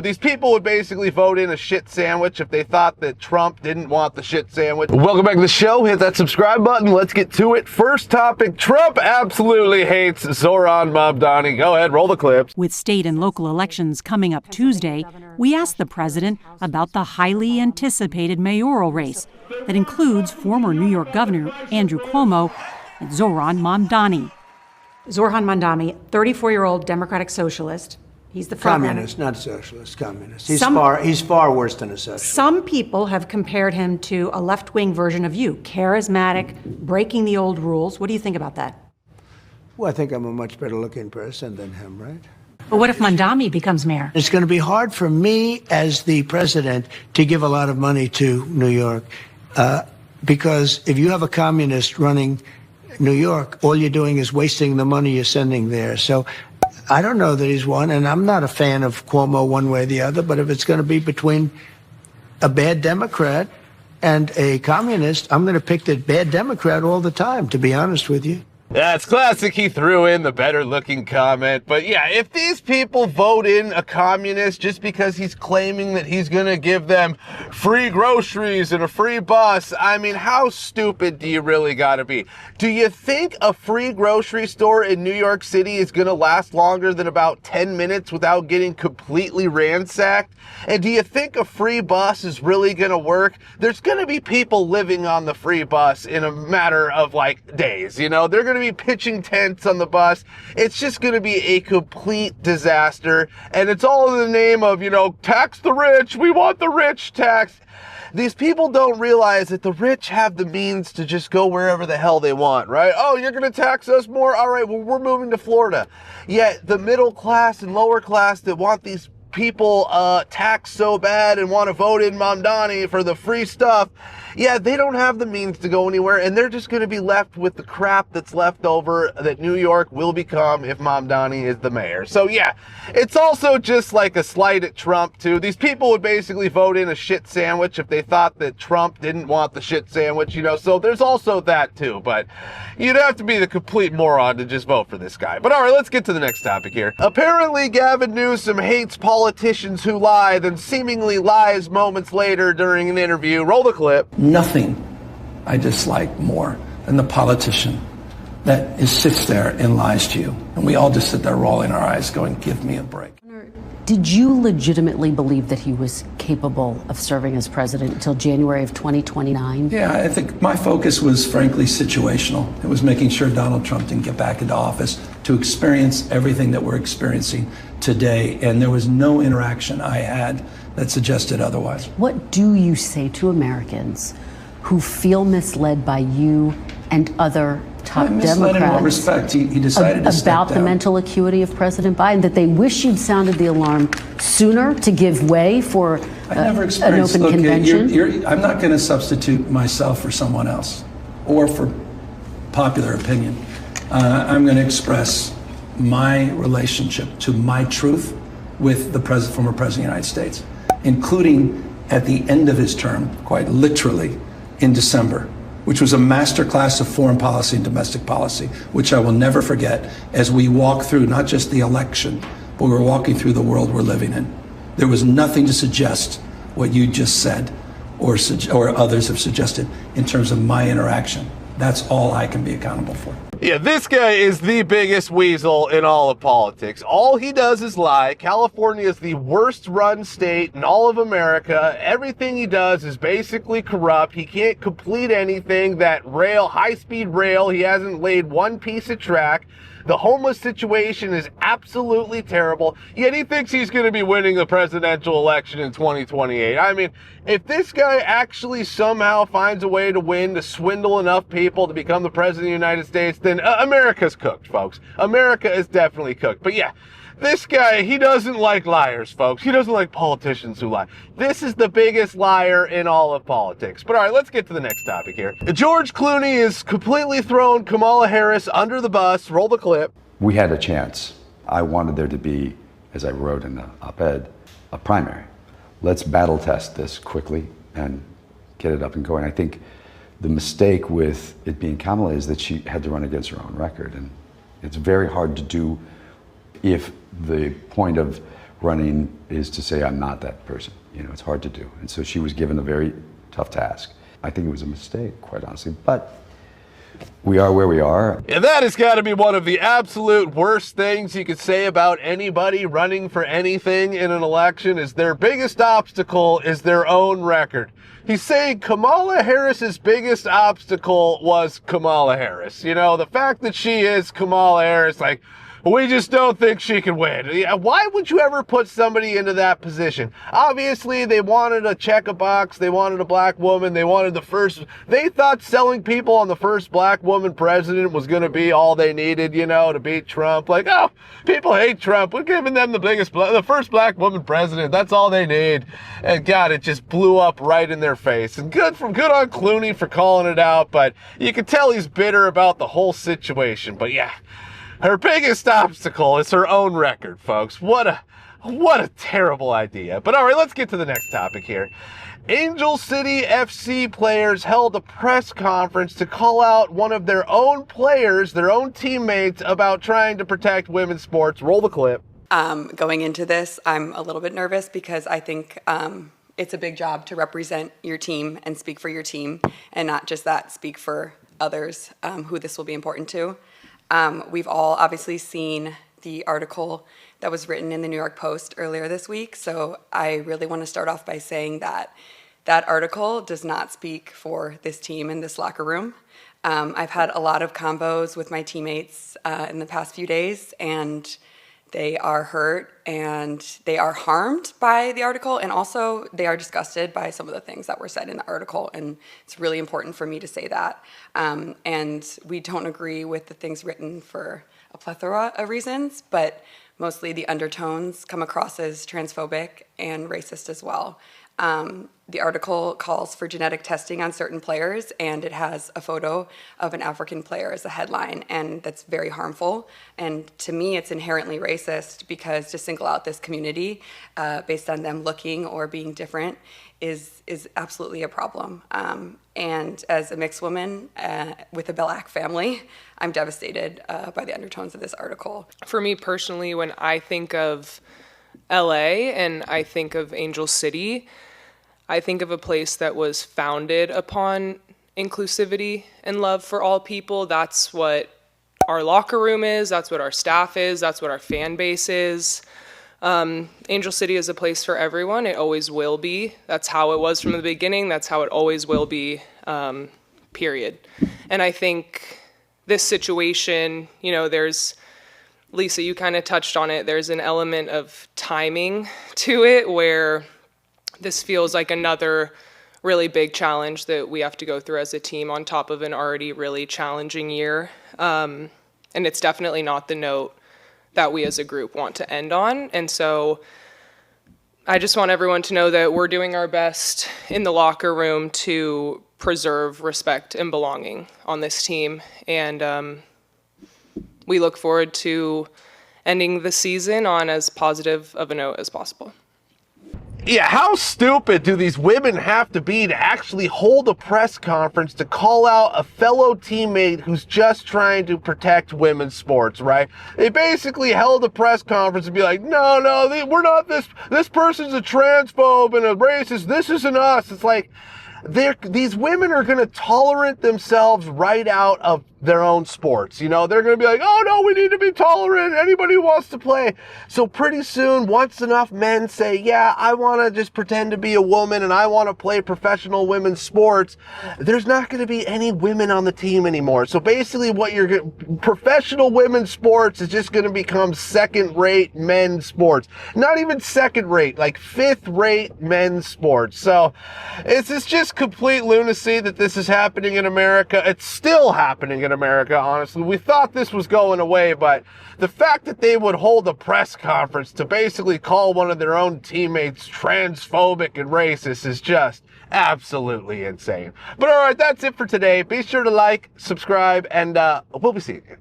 These people would basically vote in a shit sandwich if they thought that Trump didn't want the shit sandwich. Welcome back to the show. Hit that subscribe button. Let's get to it. First topic, Trump absolutely hates Zohran Mamdani. Go ahead, roll the clips. With state and local elections coming up Tuesday, we asked the president about the highly anticipated mayoral race that includes former New York Governor Andrew Cuomo and Zohran Mamdani. Zohran Mamdani, 34-year-old Democratic socialist. He's the communist, not socialist, communist. He's far worse than a socialist. Some people have compared him to a left-wing version of you, charismatic, breaking the old rules. What do you think about that? Well, I think I'm a much better looking person than him, right? But what if Mamdani becomes mayor? It's going to be hard for me as the president to give a lot of money to New York because if you have a communist running New York, all you're doing is wasting the money you're sending there. So I don't know that he's won, and I'm not a fan of Cuomo one way or the other, but if it's going to be between a bad Democrat and a communist, I'm going to pick the bad Democrat all the time, to be honest with you. That's classic. He threw in the better looking comment. But yeah, if these people vote in a communist just because he's claiming that he's going to give them free groceries and a free bus, I mean, how stupid do you really got to be? Do you think a free grocery store in New York City is going to last longer than about 10 minutes without getting completely ransacked? And do you think a free bus is really going to work? There's going to be people living on the free bus in a matter of like days, you know? They're going to be pitching tents on the bus. It's just going to be a complete disaster. And it's all in the name of, you know, tax the rich. We want the rich taxed. These people don't realize that the rich have the means to just go wherever the hell they want, right? Oh, you're going to tax us more? All right, well, we're moving to Florida. Yet the middle class and lower class that want these people taxed so bad and want to vote in Mamdani for the free stuff, yeah, they don't have the means to go anywhere, and they're just going to be left with the crap that's left over that New York will become if Mamdani is the mayor. So yeah, it's also just like a slight at Trump too. These people would basically vote in a shit sandwich if they thought that Trump didn't want the shit sandwich, you know, so there's also that too. But you'd have to be the complete moron to just vote for this guy. But all right, let's get to the next topic here. Apparently Gavin Newsom hates politicians who lie, then seemingly lies moments later during an interview. Roll the clip. Nothing I dislike more than the politician that sits there and lies to you. And we all just sit there rolling our eyes going, give me a break. Did you legitimately believe that he was capable of serving as president until January of 2029? Yeah, I think my focus was frankly situational. It was making sure Donald Trump didn't get back into office to experience everything that we're experiencing today. And there was no interaction I had that suggested otherwise. What do you say to Americans who feel misled by you and other top Democrats in what respect? He decided to step down. About the mental acuity of President Biden, that they wish you'd sounded the alarm sooner to give way for an open convention? I'm not going to substitute myself for someone else or for popular opinion. I'm going to express my relationship to my truth with the former President of the United States, including at the end of his term, quite literally, in December, which was a masterclass of foreign policy and domestic policy, which I will never forget as we walk through not just the election, but we're walking through the world we're living in. There was nothing to suggest what you just said or others have suggested in terms of my interaction. That's all I can be accountable for. Yeah, this guy is the biggest weasel in all of politics. All he does is lie. California is the worst run state in all of America. Everything he does is basically corrupt. He can't complete anything. That rail, high-speed rail, he hasn't laid one piece of track. The homeless situation is absolutely terrible, yet he thinks he's going to be winning the presidential election in 2028. I mean, if this guy actually somehow finds a way to win, to swindle enough people to become the president of the United States, then America's cooked, folks. America is definitely cooked. But yeah, this guy, he doesn't like liars, folks. He doesn't like politicians who lie. This is the biggest liar in all of politics. But all right, let's get to the next topic here. George Clooney has completely thrown Kamala Harris under the bus. Roll the clip. We had a chance. I wanted there to be, as I wrote in the op-ed, a primary. Let's battle test this quickly and get it up and going. I think the mistake with it being Kamala is that she had to run against her own record. And it's very hard to do if the point of running is to say I'm not that person. You know, it's hard to do. And so she was given a very tough task. I think it was a mistake, quite honestly, but we are where we are. Yeah, that has got to be one of the absolute worst things you could say about anybody running for anything in an election, is their biggest obstacle is their own record. He's saying Kamala Harris's biggest obstacle was Kamala Harris. You know, the fact that she is Kamala Harris, like, we just don't think she can win. Why would you ever put somebody into that position? Obviously, they wanted to check a box. They wanted a black woman. They wanted they thought selling people on the first black woman president was going to be all they needed, you know, to beat Trump. Like, oh, people hate Trump. We're giving them the first black woman president. That's all they need. And God, it just blew up right in their face. And good on Clooney for calling it out, but you can tell he's bitter about the whole situation. But yeah, her biggest obstacle is her own record, folks. What a terrible idea. But all right, let's get to the next topic here. Angel City FC players held a press conference to call out one of their own players, their own teammates, about trying to protect women's sports. Roll the clip. Going into this, I'm a little bit nervous because I think it's a big job to represent your team and speak for your team, and not just that, speak for others who this will be important to. We've all obviously seen the article that was written in the New York Post earlier this week, so I really want to start off by saying that that article does not speak for this team in this locker room. I've had a lot of combos with my teammates in the past few days, and they are hurt and they are harmed by the article, and also they are disgusted by some of the things that were said in the article, and it's really important for me to say that. And we don't agree with the things written for a plethora of reasons, but mostly the undertones come across as transphobic and racist as well. The article calls for genetic testing on certain players, and it has a photo of an African player as a headline, and that's very harmful. And to me, it's inherently racist, because to single out this community based on them looking or being different is absolutely a problem. And as a mixed woman with a black family, I'm devastated by the undertones of this article. For me personally, when I think of LA and I think of Angel City, I think of a place that was founded upon inclusivity and love for all people. That's what our locker room is. That's what our staff is. That's what our fan base is. Angel City is a place for everyone. It always will be. That's how it was from the beginning. That's how it always will be, period. And I think this situation, you know, Lisa, you kind of touched on it. There's an element of timing to it where this feels like another really big challenge that we have to go through as a team on top of an already really challenging year. And it's definitely not the note that we as a group want to end on. And so I just want everyone to know that we're doing our best in the locker room to preserve respect and belonging on this team. And we look forward to ending the season on as positive of a note as possible. Yeah, how stupid do these women have to be to actually hold a press conference to call out a fellow teammate who's just trying to protect women's sports, right? They basically held a press conference and be like, no, we're not this person's a transphobe and a racist, this isn't us. It's like, these women are going to tolerate themselves right out of their own sports. You know, they're going to be like, oh no, we need to be tolerant. Anybody who wants to play. So pretty soon, once enough men say, yeah, I want to just pretend to be a woman and I want to play professional women's sports, there's not going to be any women on the team anymore. So basically professional women's sports is just going to become second-rate men's sports. Not even second-rate, like fifth-rate men's sports. So it's just complete lunacy that this is happening in America. It's still happening in America, honestly. We thought this was going away, but the fact that they would hold a press conference to basically call one of their own teammates transphobic and racist is just absolutely insane. But all right, that's it for today. Be sure to like, subscribe, and we'll be seeing you.